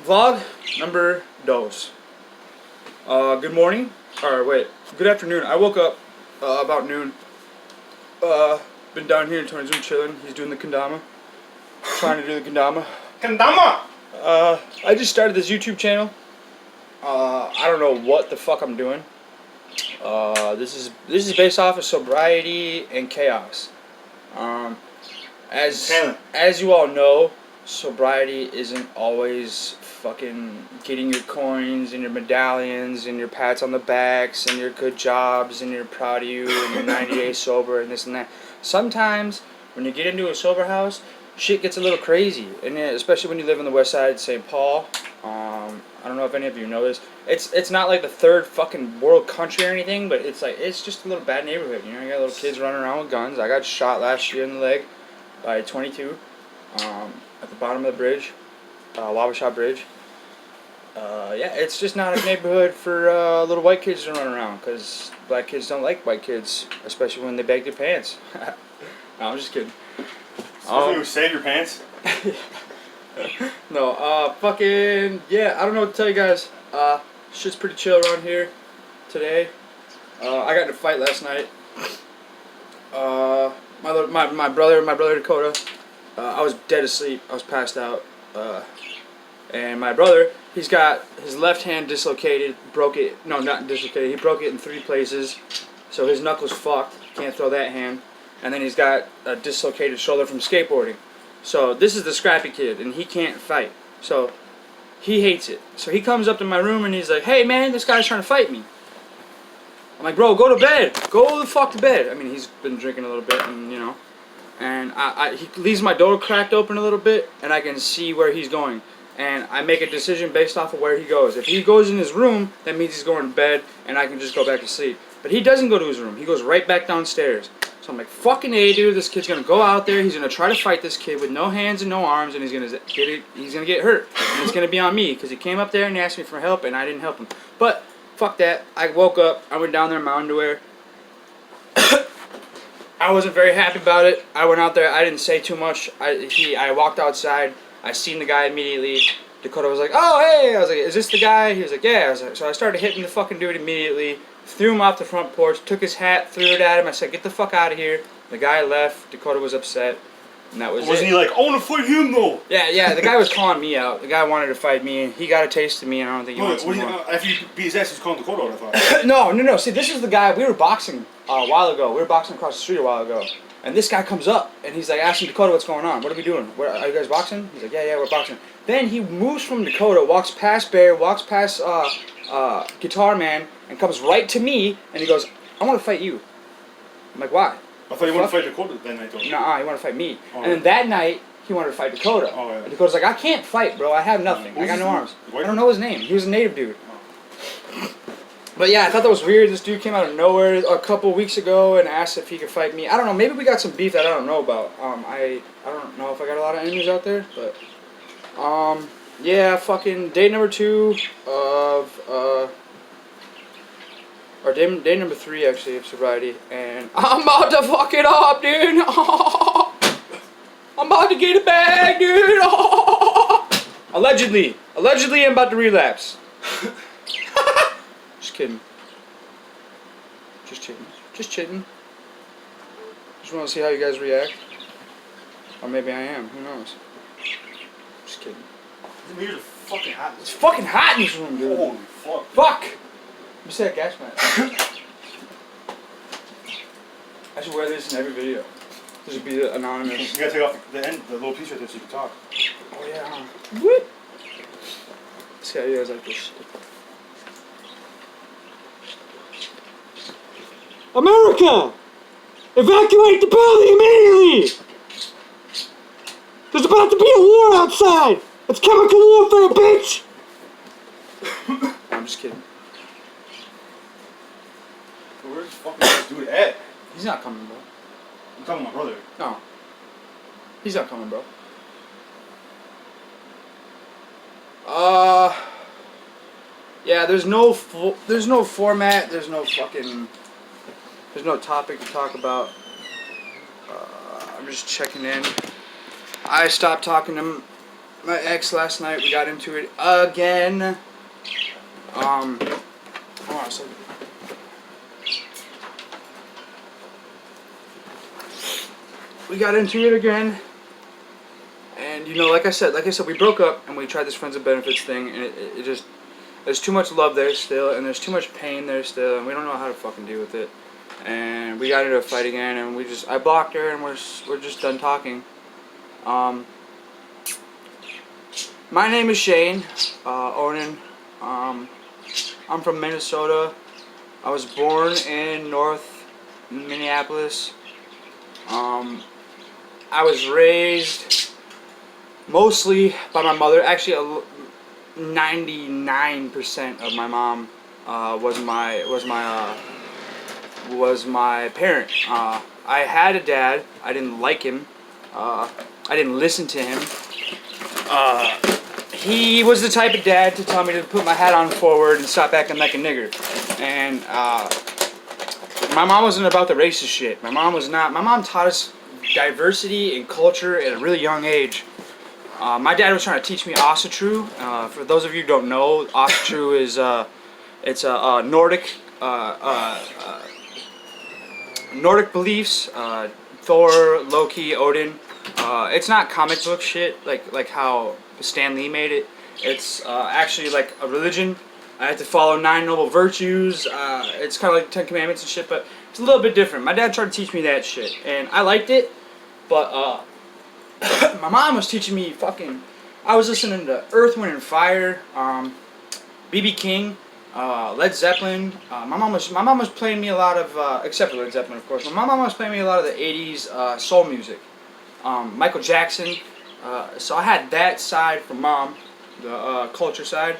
Vlog number dos. Good morning. Or wait, good afternoon. I woke up about noon. Been down here in Tony's room chilling. He's doing the kendama. Trying to do the kendama. Kendama! I just started this YouTube channel. I don't know what the fuck I'm doing. This is based off of sobriety and chaos. As you all know, sobriety isn't always fucking getting your coins and your medallions and your pats on the backs and your good jobs and you're proud of you and you're 90 days sober and this and that. Sometimes when you get into a sober house, shit gets a little crazy, and especially when you live on the west side of St. Paul. I don't know if any of you know this. It's not like the third fucking world country or anything, but it's just a little bad neighborhood. You know, you got little kids running around with guns. I got shot last year in the leg by 22 at the bottom of the bridge, Wabasha Bridge. Yeah, it's just not a neighborhood for little white kids to run around, because black kids don't like white kids, especially when they bag their pants. No, I'm just kidding. You save your pants? No, fucking, yeah, I don't know what to tell you guys. Shit's pretty chill around here today. I got in a fight last night. My brother Dakota, I was dead asleep. I was passed out. And my brother, he's got his left hand dislocated, broke it, no, not dislocated, he broke it in 3 places. So his knuckle's fucked, can't throw that hand. And then he's got a dislocated shoulder from skateboarding. So this is the scrappy kid, and he can't fight. So he hates it. So he comes up to my room and he's like, "Hey man, this guy's trying to fight me." I'm like, "Bro, go to bed. Go the fuck to bed." I mean, he's been drinking a little bit, and you know. And he leaves my door cracked open a little bit, and I can see where he's going. And I make a decision based off of where he goes. If he goes in his room, that means he's going to bed, and I can just go back to sleep. But he doesn't go to his room. He goes right back downstairs. So I'm like, fucking A, dude, this kid's gonna go out there, he's gonna try to fight this kid with no hands and no arms, and he's gonna get hurt. And it's gonna be on me, because he came up there and he asked me for help, and I didn't help him. But, fuck that. I woke up, I went down there in my underwear. I wasn't very happy about it. I went out there, I didn't say too much. I walked outside, I seen the guy immediately. Dakota was like, "Oh, hey!" I was like, "Is this the guy?" He was like, "Yeah." So I started hitting the fucking dude immediately. Threw him off the front porch, took his hat, threw it at him. I said, "Get the fuck out of here." The guy left. Dakota was upset, and that was it. Wasn't he like, "I want to fight him though"? Yeah. The guy was calling me out. The guy wanted to fight me. He got a taste of me, and I don't think he wants more. After you beat his ass, he's calling Dakota out, I thought. No. See, this is the guy. We were boxing a while ago. We were boxing across the street a while ago. And this guy comes up, and he's like asking Dakota, "What's going on? What are we doing? Are you guys boxing?" He's like, yeah, we're boxing. Then he moves from Dakota, walks past Bear, walks past Guitar Man, and comes right to me, and he goes, "I want to fight you." I'm like, "Why?" I thought he wanted to fight Dakota that night, though. Nah, he wanted to fight me. Oh, and then that night, he wanted to fight Dakota. Oh, yeah. And Dakota's like, "I can't fight, bro. I have nothing. I got no arms." I don't know his name. He was a native dude. Oh. But yeah, I thought that was weird. This dude came out of nowhere a couple weeks ago and asked if he could fight me. I don't know. Maybe we got some beef that I don't know about. I don't know if I got a lot of enemies out there, but yeah, fucking day number 2 of or day number 3 actually of sobriety, and I'm about to fuck it up, dude. I'm about to get it back, dude. Allegedly, I'm about to relapse. Just kidding. Just chitting. Just want to see how you guys react. Or maybe I am. Who knows? Just kidding. It's fucking hot. It's fucking hot in this room, dude. Holy fuck. Fuck! You said gas mask. I should wear this in every video. This would be anonymous. You gotta take off the end, the little piece right there so you can talk. Oh yeah. What? Let's see how you guys like this shit. America! Evacuate the building immediately! There's about to be a war outside! It's chemical warfare, bitch! I'm just kidding. Where's this fucking this dude at? He's not coming, bro. I'm talking to my brother. No. He's not coming, bro. Yeah, there's no format, there's no topic to talk about. I'm just checking in. I stopped talking to my ex last night. We got into it again. Hold on a second. We got into it again. And, you know, like I said, we broke up and we tried this friends and benefits thing, and it just, there's too much love there still, and there's too much pain there still, and we don't know how to fucking deal with it. And we got into a fight again, and I blocked her, and we're just done talking. My name is Shane, Onan. I'm from Minnesota. I was born in North Minneapolis. I was raised mostly by my mother. Actually, 99% of my mom was my parent. I had a dad. I didn't like him. I didn't listen to him. He was the type of dad to tell me to put my hat on forward and stop acting like a nigger. And my mom wasn't about the racist shit. My mom was not. My mom taught us diversity and culture at a really young age. My dad was trying to teach me Asatru. For those of you who don't know, Asatru is it's a Nordic Nordic beliefs. Thor, Loki, Odin. It's not comic book shit like how Stan Lee made it. It's actually like a religion. I had to follow 9 noble virtues. It's kind of like 10 commandments and shit, but it's a little bit different. My dad tried to teach me that shit, and I liked it, but my mom was teaching me fucking. I was listening to Earth, Wind and Fire, B.B. King, Led Zeppelin. My mom was playing me a lot of, except for Led Zeppelin, of course. But my mom was playing me a lot of the '80s soul music, Michael Jackson. So I had that side from mom, the culture side,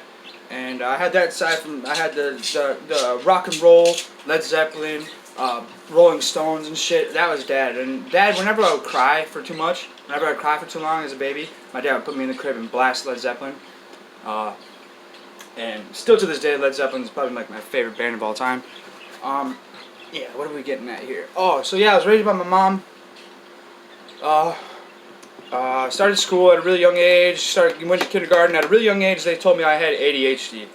and I had that side from. I had the rock and roll, Led Zeppelin, Rolling Stones and shit. That was dad. And dad, whenever I would cry for too much, whenever I'd cry for too long as a baby, my dad would put me in the crib and blast Led Zeppelin. And still to this day, Led Zeppelin is probably like my favorite band of all time. Yeah, what are we getting at here? Oh, so yeah, I was raised by my mom. Started school at a really young age. Went to kindergarten at a really young age. They told me I had ADHD.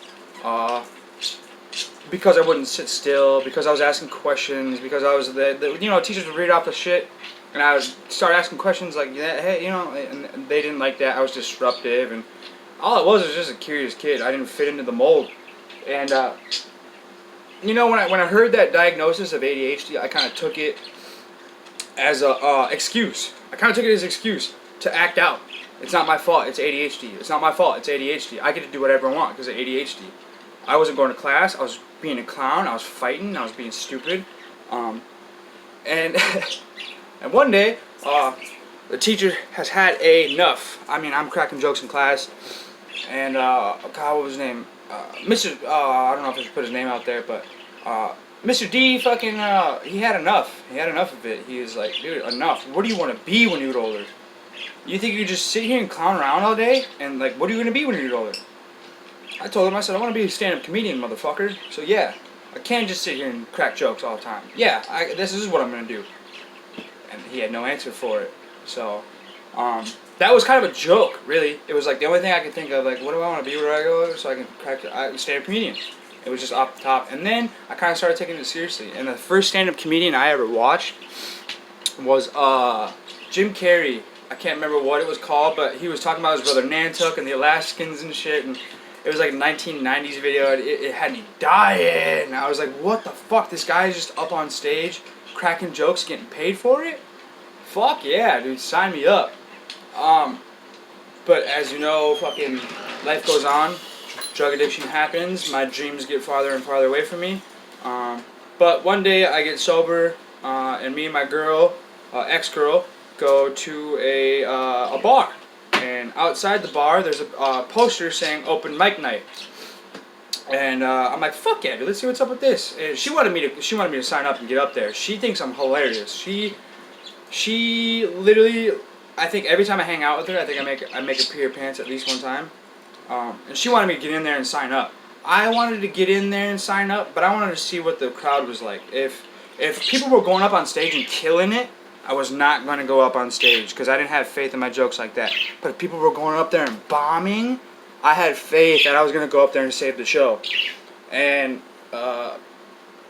Because I wouldn't sit still, because I was asking questions, because I was teachers would read off the shit, and I would start asking questions like, hey, and they didn't like that. I was disruptive, and all it was just a curious kid. I didn't fit into the mold, and when I heard that diagnosis of ADHD, I kind of took it as a excuse. I kind of took it as an excuse to act out. It's not my fault. It's ADHD. It's not my fault. It's ADHD. I get to do whatever I want because of ADHD. I wasn't going to class. I was being a clown. I was fighting. I was being stupid. And and one day, the teacher has had enough. I mean, I'm cracking jokes in class, and God, what was his name? Mr. I don't know if I should put his name out there, but Mr. D fucking he had enough. He had enough of it. He was like, dude, enough. What do you want to be when you get older? You think you could just sit here and clown around all day? And like, what are you gonna be when you get older? I told him, I said, I want to be a stand-up comedian, motherfucker. So yeah, I can't just sit here and crack jokes all the time. Yeah, this is what I'm gonna do. And he had no answer for it. So, that was kind of a joke, really. It was like the only thing I could think of, like, what do I want to be where I go so I can crack stand-up comedian. It was just off the top. And then I kind of started taking it seriously. And the first stand-up comedian I ever watched was Jim Carrey. I can't remember what it was called, but he was talking about his brother Nantucket and the Alaskans and shit, and it was like a 1990s video, and it had me dying. And I was like, what the fuck? This guy is just up on stage, cracking jokes, getting paid for it? Fuck yeah, dude, sign me up. But as you know, fucking life goes on. Drug addiction happens. My dreams get farther and farther away from me. But one day I get sober, and me and my girl, ex-girl, go to a bar, and outside the bar there's a poster saying open mic night, and I'm like, fuck yeah, dude, let's see what's up with this. And she wanted me to sign up and get up there. She thinks I'm hilarious. She literally, I think every time I hang out with her, I think I make her pee her pants at least one time. And she wanted me to get in there and sign up. I wanted to get in there and sign up, but I wanted to see what the crowd was like. If people were going up on stage and killing it, I was not going to go up on stage because I didn't have faith in my jokes like that. But if people were going up there and bombing, I had faith that I was going to go up there and save the show. And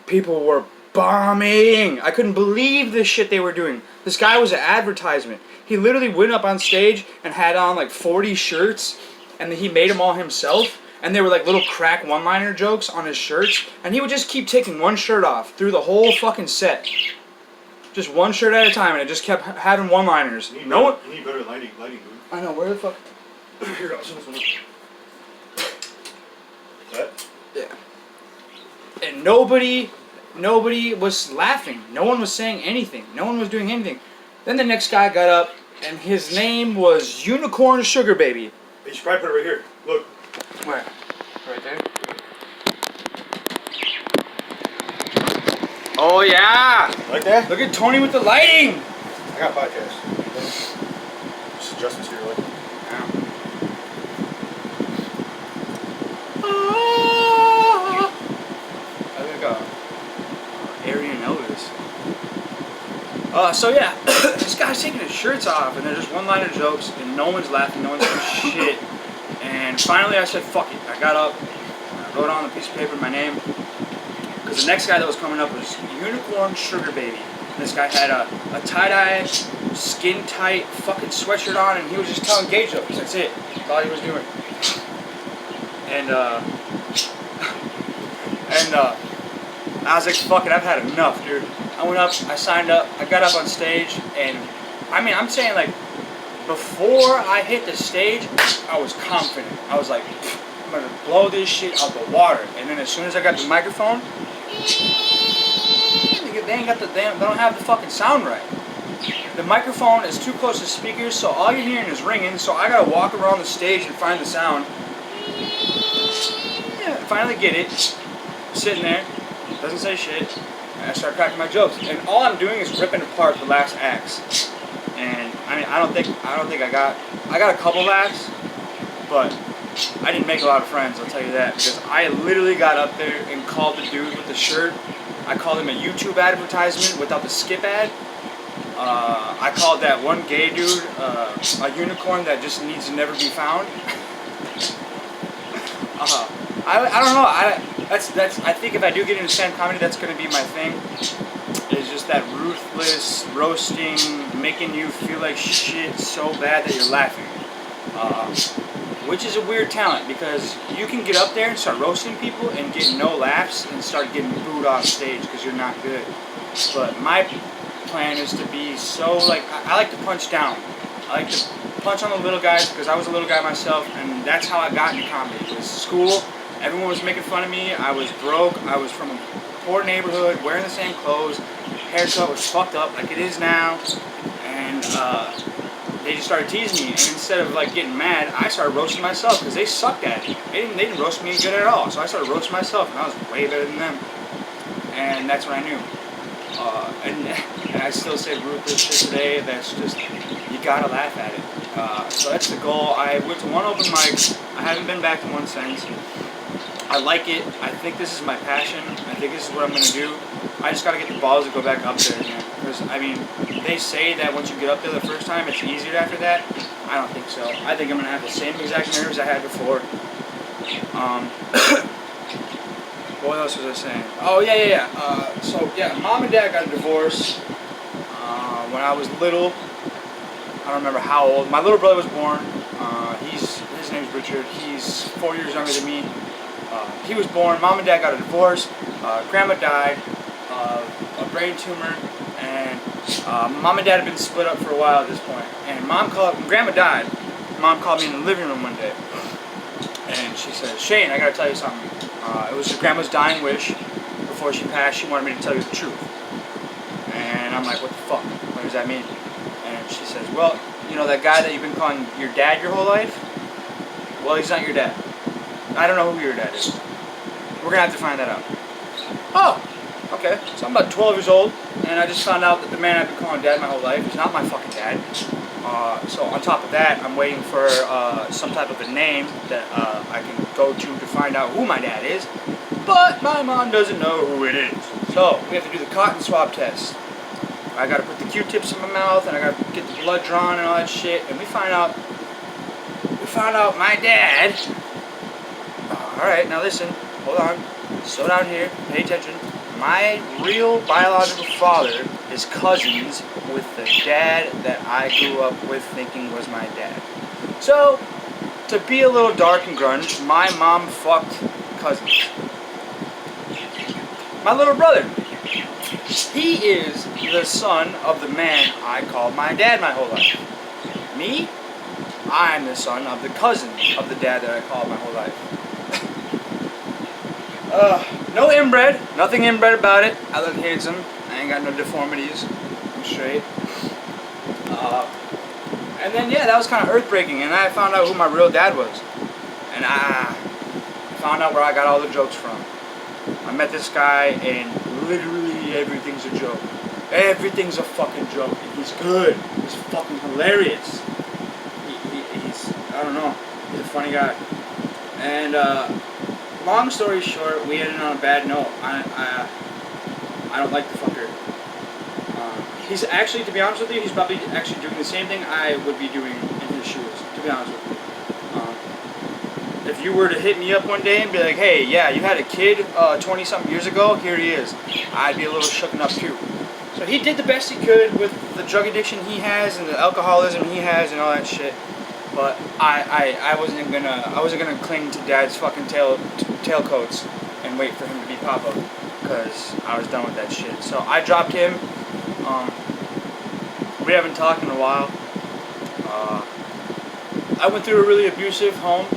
people were bombing. I couldn't believe the shit they were doing. This guy was an advertisement. He literally went up on stage and had on like 40 shirts, and he made them all himself. And they were like little crack one-liner jokes on his shirts. And he would just keep taking one shirt off through the whole fucking set. Just one shirt at a time, and it just kept having one-liners. No one. You need better lighting, dude. I know, where the fuck? Here, I'll show this one. That? Yeah. And nobody was laughing. No one was saying anything. No one was doing anything. Then the next guy got up, and his name was Unicorn Sugar Baby. You should probably put it right here. Look. Where? Right there? Oh yeah! Like that? Look at Tony with the lighting! I got podcasts. Just adjustments here, like. I think Aryan Elvis. So yeah, this guy's taking his shirts off, and they're just one-liner jokes, and no one's laughing, no one's saying shit. And finally, I said, "Fuck it." I got up, I wrote on a piece of paper my name, because the next guy that was coming up was Unicorn Sugar Baby. And this guy had a tie-dye, skin-tight fucking sweatshirt on, and he was just telling gay jokes. That's it. That's all he was doing. And I was like, fuck it, I've had enough, dude. I went up, I signed up, I got up on stage, and I mean, I'm saying like, before I hit the stage, I was confident. I was like, I'm gonna blow this shit out the water. And then as soon as I got the microphone, they don't have the fucking sound right. The microphone is too close to speakers, so all you're hearing is ringing, so I gotta walk around the stage and find the sound. Yeah, finally get it. Sitting there, doesn't say shit, and I start cracking my jokes. And all I'm doing is ripping apart the last acts. And I mean, I don't think I got a couple laughs, but I didn't make a lot of friends, I'll tell you that, because I literally got up there and called the dude with the shirt. I called him a YouTube advertisement without the skip ad. I called that one gay dude a unicorn that just needs to never be found. I don't know. I think if I do get into stand comedy, that's gonna be my thing. It's just that ruthless roasting, making you feel like shit so bad that you're laughing. Which is a weird talent, because you can get up there and start roasting people and get no laughs and start getting booed off stage because you're not good. But my plan is to be so, like, I like to punch down. I like to punch on the little guys because I was a little guy myself, and that's how I got into comedy. It was school. Everyone was making fun of me. I was broke. I was from a poor neighborhood, wearing the same clothes. Haircut was fucked up like it is now. And they just started teasing me. And instead of like getting mad, I started roasting myself because they sucked at it. They didn't roast me good at all. So I started roasting myself, and I was way better than them. And that's what I knew. And I still say ruthless shit today. That's just, you gotta laugh at it. So that's the goal. I went to one open mic. I haven't been back to one since. I like it. I think this is my passion. I think this is what I'm gonna do. I just gotta get the balls to go back up there again. Because I mean, they say that once you get up there the first time, it's easier after that. I don't think so. I think I'm gonna have the same exact nerves I had before. What else was I saying? Oh yeah. So yeah, mom and dad got a divorce when I was little. I don't remember how old. My little brother was born. His name's Richard. He's 4 years younger than me. He was born. Mom and dad got a divorce. Grandma died of a brain tumor, and mom and dad had been split up for a while at this point. And when Grandma died, Mom called me in the living room one day, and she said, "Shane, I gotta tell you something. It was your grandma's dying wish. Before she passed, she wanted me to tell you the truth." And I'm like, "What the fuck? What does that mean?" And she says, "Well, you know that guy that you've been calling your dad your whole life? Well, he's not your dad. I don't know who your dad is. We're gonna have to find that out." Oh, okay. So I'm about 12 years old, and I just found out that the man I've been calling dad my whole life is not my fucking dad. So on top of that, I'm waiting for some type of a name that I can go to find out who my dad is. But my mom doesn't know who it is. So we have to do the cotton swab test. I gotta put the Q-tips in my mouth, and I gotta get the blood drawn and all that shit. And we found out my dad. All right, now listen, hold on, slow down here, pay attention. My real biological father is cousins with the dad that I grew up with thinking was my dad. So, to be a little dark and grunge, my mom fucked cousins. My little brother, he is the son of the man I called my dad my whole life. Me, I'm the son of the cousin of the dad that I called my whole life. No inbred, nothing inbred about it. I look handsome, I ain't got no deformities, I'm straight. And then yeah, that was kind of earth-breaking, and I found out who my real dad was. And I found out where I got all the jokes from. I met this guy, and literally everything's a joke. Everything's a fucking joke, and he's good. He's fucking hilarious. He's, I don't know, he's a funny guy. And long story short, we ended on a bad note. I don't like the fucker. He's actually, to be honest with you, he's probably actually doing the same thing I would be doing in his shoes, to be honest with you. If you were to hit me up one day and be like, hey, yeah, you had a kid 20-something years ago, here he is, I'd be a little shooken up too. So he did the best he could with the drug addiction he has and the alcoholism he has and all that shit. But I wasn't gonna cling to Dad's fucking tailcoats and wait for him to be Papa, because I was done with that shit. So I dropped him. We haven't talked in a while. I went through a really abusive home.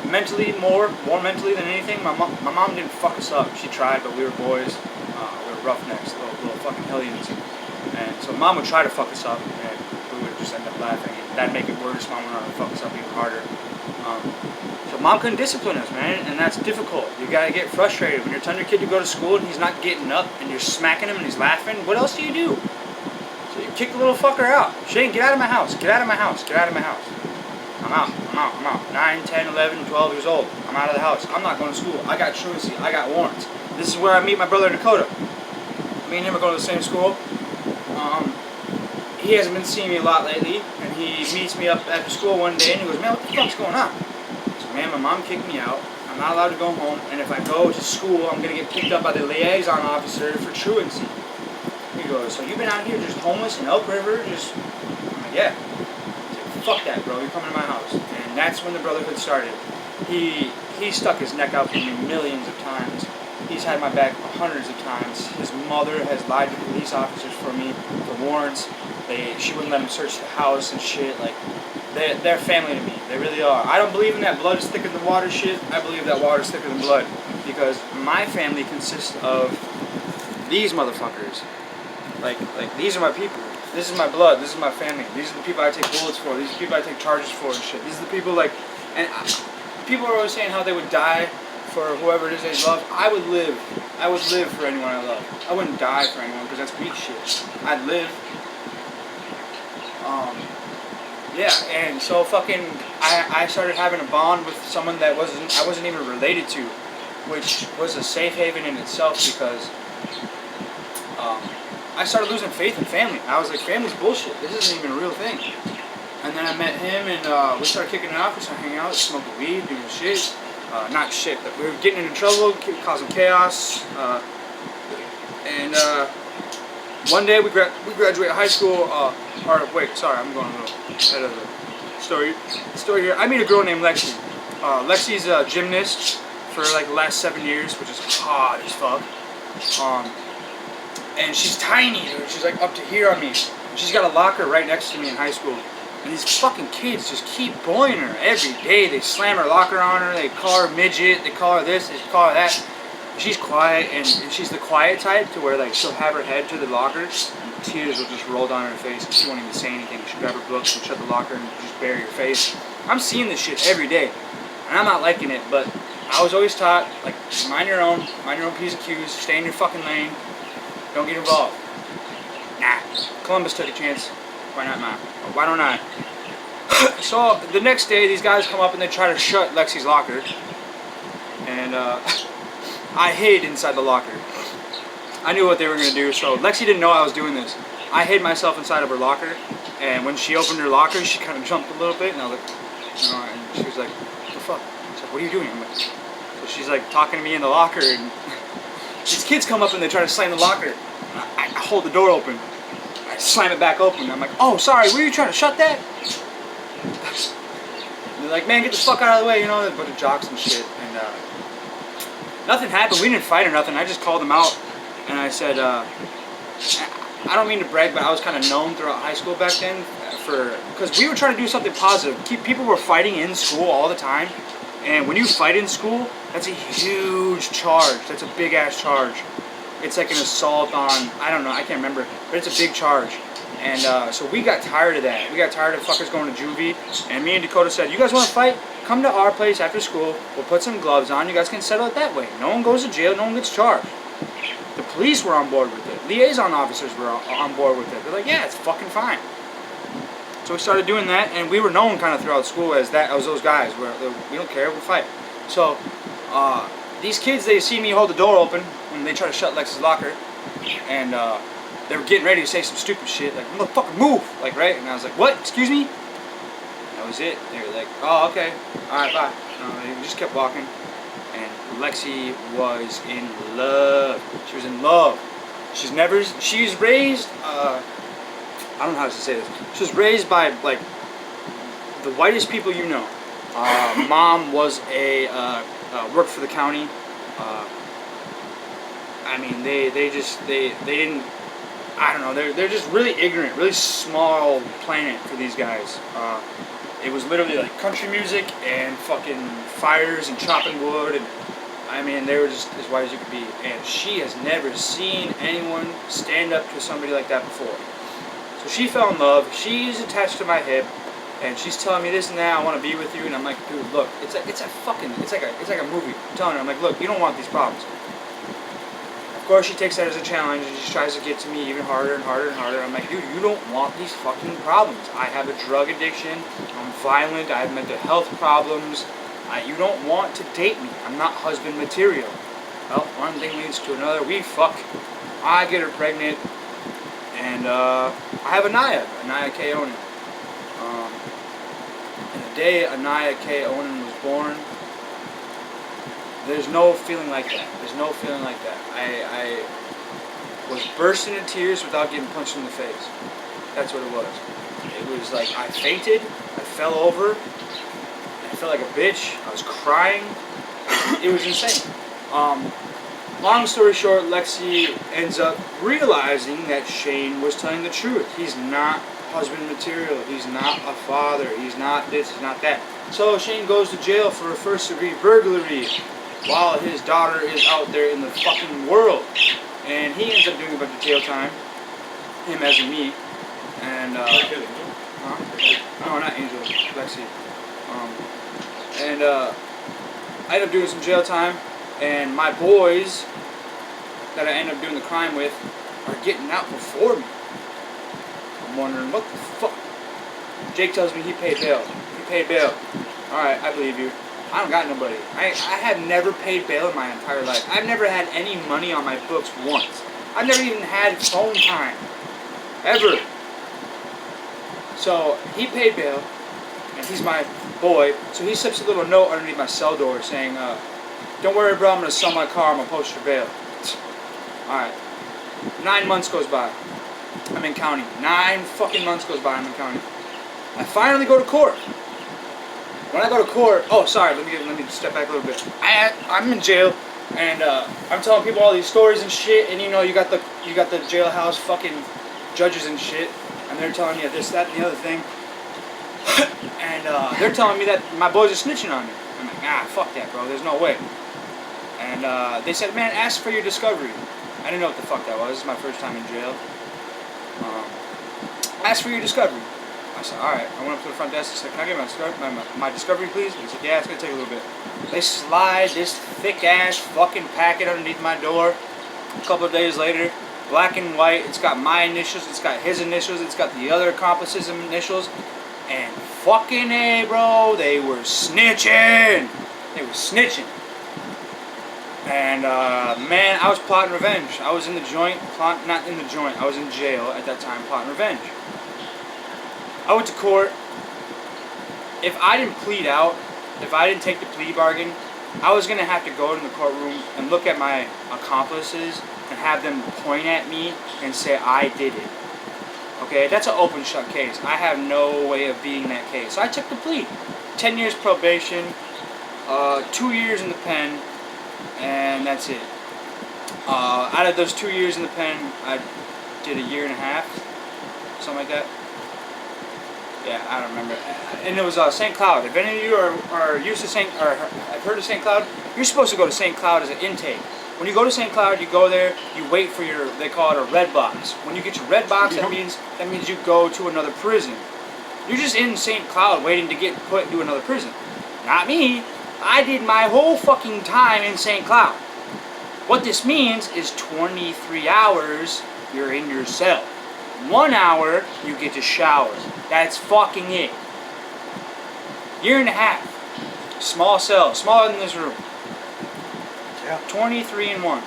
Mentally, more mentally than anything. My mom didn't fuck us up. She tried, but we were boys. We were roughnecks, little fucking hellions. And so Mom would try to fuck us up, and we would just end up laughing. And that'd make it worse. Mom would want to fuck us up even harder. So Mom couldn't discipline us, man, and that's difficult. You gotta get frustrated when you're telling your kid to go to school and he's not getting up, and you're smacking him and he's laughing. What else do you do? So you kick the little fucker out. Shane, get out of my house. Get out of my house. Get out of my house. I'm out. 9, 10, 11, 12 years old. I'm out of the house. I'm not going to school. I got truancy. I got warrants. This is where I meet my brother Dakota. Me and him are going to the same school. He hasn't been seeing me a lot lately, and he meets me up after school one day, and he goes, man, what the fuck's going on? So, man, my mom kicked me out. I'm not allowed to go home, and if I go to school, I'm going to get picked up by the liaison officer for truancy. He goes, so you've been out here just homeless in Elk River? I'm like, yeah. Fuck that, bro. You're coming to my house. And that's when the brotherhood started. He stuck his neck out for me millions of times. He's had my back hundreds of times. His mother has lied to police officers for me for warrants. She wouldn't let him search the house and shit. Like, they're family to me. They really are. I don't believe in that blood is thicker than water shit. I believe that water is thicker than blood. Because my family consists of these motherfuckers. Like these are my people. This is my blood. This is my family. These are the people I take bullets for. These are the people I take charges for and shit. These are the people people are always saying how they would die for whoever it is they love. I would live. I would live for anyone I love. I wouldn't die for anyone because that's weak shit. I'd live. Yeah, and so fucking I started having a bond with someone that I wasn't even related to, which was a safe haven in itself because I started losing faith in family. I was like, family's bullshit. This isn't even a real thing. And then I met him, and we started kicking it off. We started hanging out, smoking weed, doing shit. Not shit, but we were getting into trouble, causing chaos. One day we graduated high school. Sorry, I'm going a little ahead of the story here. I meet a girl named Lexi. Lexi's a gymnast for like the last 7 years, which is hot as fuck. And she's tiny, dude. She's like up to here on me. She's got a locker right next to me in high school. And these fucking kids just keep bullying her every day. They slam her locker on her. They call her midget. They call her this. They call her that. She's quiet, and she's the quiet type to where like she'll have her head to the locker, and tears will just roll down her face. And she won't even say anything. She'll grab her books and shut the locker and just bury her face. I'm seeing this shit every day, and I'm not liking it. But I was always taught like mind your own P's and Q's. Stay in your fucking lane. Don't get involved. Nah. Columbus took a chance. Why not mine? Why don't I? So the next day, these guys come up and they try to shut Lexi's locker. And I hid inside the locker. I knew what they were going to do, so Lexi didn't know I was doing this. I hid myself inside of her locker, and when she opened her locker, she kind of jumped a little bit, and I was like, and she was like, what the fuck? She's like, what are you doing? I'm like, so she's like talking to me in the locker, and these kids come up and they try to slam the locker. I hold the door open. I slam it back open. I'm like, oh, sorry, were you trying to shut that? And they're like, man, get the fuck out of the way, a bunch of jocks and shit. And nothing happened. We didn't fight or nothing. I just called them out, and I said, I don't mean to brag, but I was kind of known throughout high school back then because we were trying to do something positive. People were fighting in school all the time, and when you fight in school, that's a huge charge. That's a big ass charge. It's like an assault on, I don't know, I can't remember, but it's a big charge. And so we got tired of that. We got tired of fuckers going to juvie, and me and Dakota said, you guys want to fight? Come to our place after school. We'll put some gloves on. You guys can settle it that way. No one goes to jail. No one gets charged. The police were on board with it. Liaison officers were on board with it. They're like, yeah, it's fucking fine. So we started doing that, and we were known kind of throughout school as those guys. We don't care, we'll fight. So these kids, they see me hold the door open when they try to shut Lex's locker, and they were getting ready to say some stupid shit, like, motherfucker, move! Like, right? And I was like, what? Excuse me? That was it. They were like, oh, okay. Alright, bye. We just kept walking. And Lexi was in love. She was in love. She's raised, I don't know how to say this. She was raised by, like, the whitest people you know. Mom was worked for the county. I mean, they didn't, I don't know, they're just really ignorant, really small planet for these guys. It was literally like country music and fucking fires and chopping wood, and I mean, they were just as white as you could be. And she has never seen anyone stand up to somebody like that before. So she fell in love. She's attached to my hip, and she's telling me this and that. I want to be with you, and I'm like, dude, look, it's like a movie. I'm telling her, I'm like, look, you don't want these problems. Of course, she takes that as a challenge, and she tries to get to me even harder and harder and harder. I'm like, dude, you don't want these fucking problems. I have a drug addiction. I'm violent. I have mental health problems. You don't want to date me. I'm not husband material. Well, one thing leads to another. We fuck. I get her pregnant, and I have Anaya K. Onan. And the day Anaya K. Onan was born, there's no feeling like that. There's no feeling like that. I was bursting in tears without getting punched in the face. That's what it was. It was like I fainted, I fell over, I felt like a bitch, I was crying. It was insane. Long story short, Lexi ends up realizing that Shane was telling the truth. He's not husband material. He's not a father. He's not this, he's not that. So Shane goes to jail for a first-degree burglary while his daughter is out there in the fucking world. And he ends up doing a bunch of jail time. Him as in me. And, no, not Angel, Lexi. And I end up doing some jail time. And my boys that I end up doing the crime with are getting out before me. I'm wondering, what the fuck? Jake tells me he paid bail. He paid bail. Alright, I believe you. I don't got nobody. I have never paid bail in my entire life. I've never had any money on my books once. I've never even had phone time. Ever. So, he paid bail, and he's my boy, so he slips a little note underneath my cell door saying, don't worry, bro, I'm going to sell my car, I'm going to post your bail. Alright. 9 months goes by. I'm in county. 9 fucking months goes by, I'm in county. I finally go to court. When I go to court, oh, sorry, let me step back a little bit. I'm in jail, and I'm telling people all these stories and shit, and you know, you got the jailhouse fucking judges and shit, and they're telling you this, that, and the other thing, and they're telling me that my boys are snitching on me. I'm like, fuck that, bro, there's no way. And they said, man, ask for your discovery. I didn't know what the fuck that was. This is my first time in jail. Ask for your discovery. I said, alright. I went up to the front desk and said, can I get my discovery, please? He said, yeah, it's going to take a little bit. They slide this thick-ass fucking packet underneath my door. A couple of days later, black and white. It's got my initials. It's got his initials. It's got the other accomplice's initials. And fucking A, bro, they were snitching. They were snitching. And man, I was plotting revenge. I was in the joint, not in the joint. I was in jail at that time, plotting revenge. I went to court. If I didn't plead out, if I didn't take the plea bargain, I was gonna have to go in the courtroom and look at my accomplices and have them point at me and say I did it. Okay, that's an open shut case. I have no way of beating that case. So I took the plea. 10 years probation, 2 years in the pen, and that's it. Out of those 2 years in the pen, I did a year and a half, something like that. Yeah, I don't remember. And it was St. Cloud. If any of you are used to have heard of St. Cloud, you're supposed to go to St. Cloud as an intake. When you go to St. Cloud, you go there, you wait for your, they call it a red box. When you get your red box, that means you go to another prison. You're just in St. Cloud waiting to get put into another prison. Not me. I did my whole fucking time in St. Cloud. What this means is 23 hours you're in your cell. 1 hour you get to shower. That's fucking it. Year and a half. Small cell. Smaller than this room. Yeah. 23 and 1.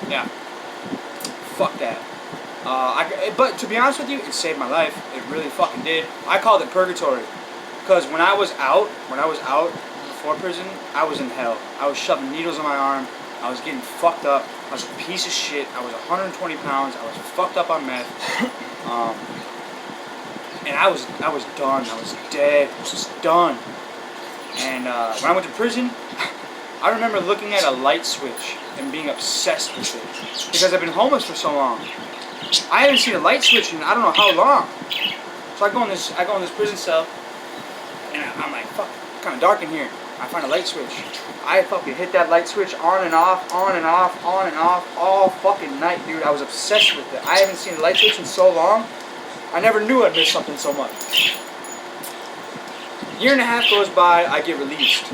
Yeah. Fuck that. But to be honest with you, it saved my life. It really fucking did. I called it purgatory. Because when I was out before prison, I was in hell. I was shoving needles in my arm. I was getting fucked up. I was a piece of shit. I was 120 pounds. I was fucked up on meth. And I was done. I was dead. I was just done. And when I went to prison, I remember looking at a light switch and being obsessed with it. Because I've been homeless for so long. I haven't seen a light switch in I don't know how long. So I go in this prison cell, and I'm like, fuck, it's kind of dark in here. I find a light switch. I fucking hit that light switch on and off, on and off, on and off, all fucking night, dude. I was obsessed with it. I haven't seen a light switch in so long. I never knew I'd miss something so much. Year and a half goes by, I get released.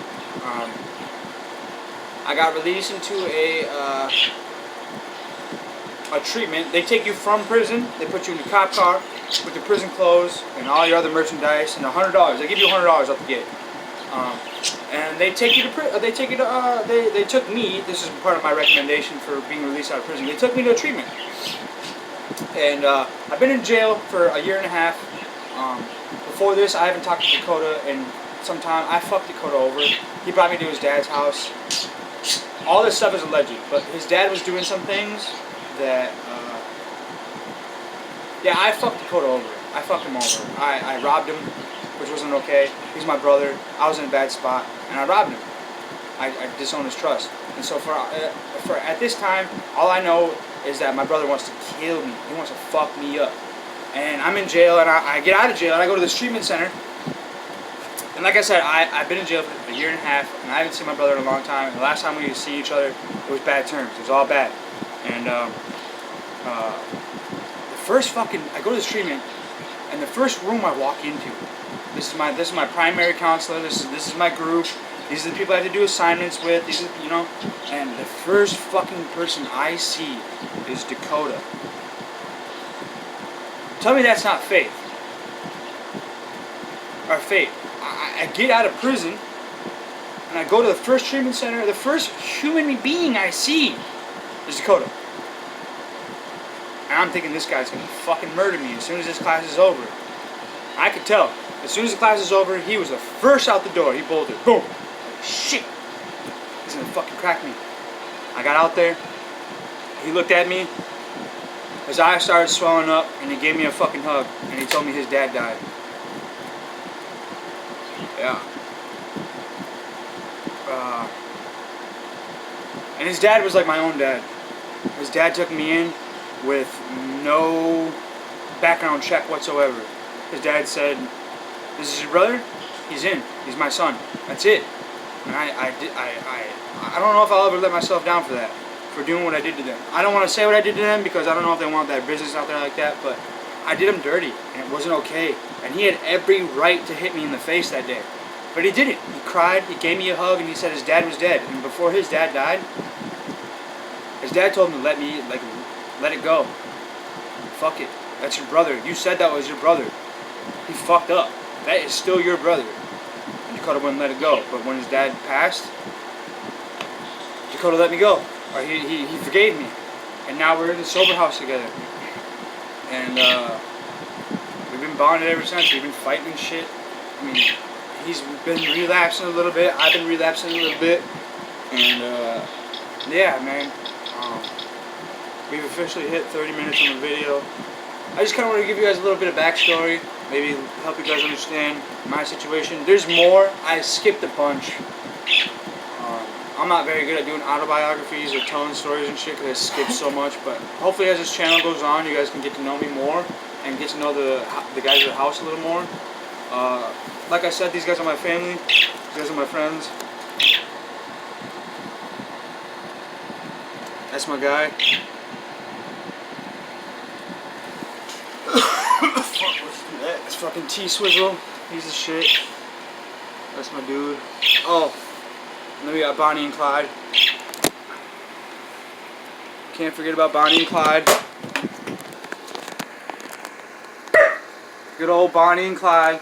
I got released into a treatment. They take you from prison, they put you in the cop car with your prison clothes and all your other merchandise and $100. They give you $100 out the gate. And they take you to they took me, this is part of my recommendation for being released out of prison, they took me to a treatment. And I've been in jail for a year and a half. Before this, I haven't talked to Dakota in some time. I fucked Dakota over. He brought me to his dad's house. All this stuff is alleged, but his dad was doing some things that, yeah, I fucked Dakota over. I fucked him over. I robbed him, which wasn't okay. He's my brother. I was in a bad spot, and I robbed him. I disowned his trust. And so for at this time, all I know is that my brother wants to kill me. He wants to fuck me up. And I'm in jail, and I get out of jail, and I go to this treatment center. And like I said, I've been in jail for a year and a half, and I haven't seen my brother in a long time. And the last time we see each other, it was bad terms. It was all bad. And the first fucking, I go to this treatment, and the first room I walk into, this is my primary counselor. This is my group. These are the people I have to do assignments with. These are, you know, and the first fucking person I see is Dakota. Tell me that's not faith. Or faith. I get out of prison, and I go to the first treatment center. The first human being I see is Dakota. And I'm thinking this guy's gonna fucking murder me as soon as this class is over. I could tell. As soon as the class is over, he was the first out the door. He bolted. Boom. Like, shit. He's gonna fucking crack me. I got out there. He looked at me. His eyes started swelling up, and he gave me a fucking hug, and he told me his dad died. Yeah. And his dad was like my own dad. His dad took me in with no background check whatsoever. His dad said, "This is your brother? He's in. He's my son. That's it." And I don't know if I'll ever let myself down for that. For doing what I did to them. I don't want to say what I did to them because I don't know if they want that business out there like that, but I did them dirty, and it wasn't okay. And he had every right to hit me in the face that day. But he didn't. He cried, he gave me a hug, and he said his dad was dead. And before his dad died, his dad told him to let it go. Fuck it. That's your brother. You said that was your brother. He fucked up. That is still your brother. And Dakota wouldn't let it go. But when his dad passed, Dakota let me go. Or he forgave me. And now we're in the sober house together. And we've been bonded ever since. We've been fighting and shit. I mean, he's been relapsing a little bit. I've been relapsing a little bit. And yeah, man. We've officially hit 30 minutes on the video. I just kind of want to give you guys a little bit of backstory. Maybe help you guys understand my situation. There's more. I skipped a bunch. I'm not very good at doing autobiographies or telling stories and shit because I skip so much. But hopefully as this channel goes on, you guys can get to know me more and get to know the guys at the house a little more. Like I said, these guys are my family. These guys are my friends. That's my guy. Fuck, let's do that. It's fucking T-Swizzle. He's the shit. That's my dude. Oh. And then we got Bonnie and Clyde. Can't forget about Bonnie and Clyde. Good old Bonnie and Clyde.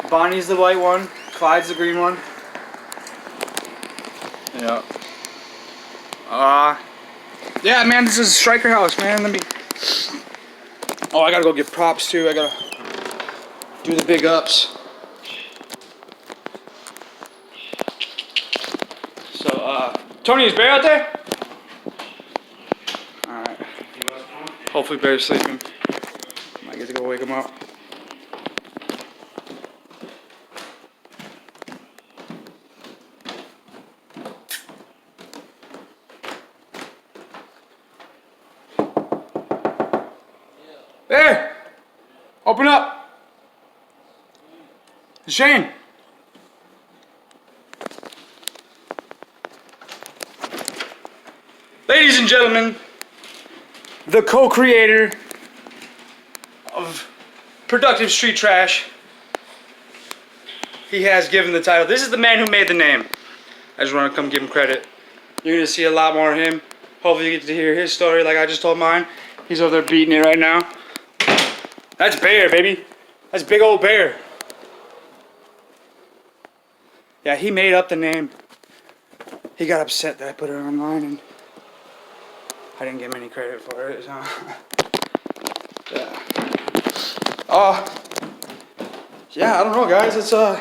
Bonnie's the white one. Clyde's the green one. Yeah. Yeah, man, this is Stryker house, man. Let me. Oh, I gotta go get props too. I gotta do the big ups. So, Tony, is Bear out there? Alright. Hopefully Bear's sleeping. Might get to go wake him up. Bear! Open up! Shane! Ladies and gentlemen, the co-creator of Productive Street Trash, he has given the title. This is the man who made the name. I just want to come give him credit. You're going to see a lot more of him. Hopefully you get to hear his story like I just told mine. He's over there beating it right now. That's Bear, baby. That's big old Bear. Yeah, he made up the name. He got upset that I put it online and I didn't give him any credit for it, so. Yeah. Yeah, I don't know, guys. It's, I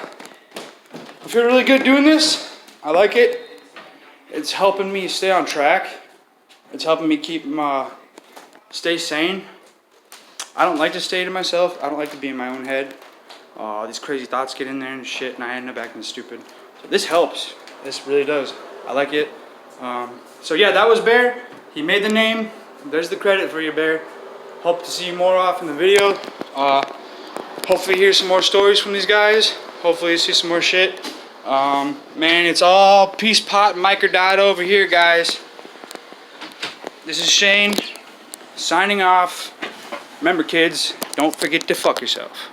feel really good doing this. I like it. It's helping me stay on track. It's helping me keep, stay sane. I don't like to stay to myself. I don't like to be in my own head. These crazy thoughts get in there and shit, and I end up acting stupid. So this helps. This really does. I like it. So yeah, that was Bear. He made the name. There's the credit for you, Bear. Hope to see you more often in the video. Hopefully hear some more stories from these guys. Hopefully you see some more shit. Man, it's all peace pot microdot over here, guys. This is Shane signing off. Remember, kids, don't forget to fuck yourself.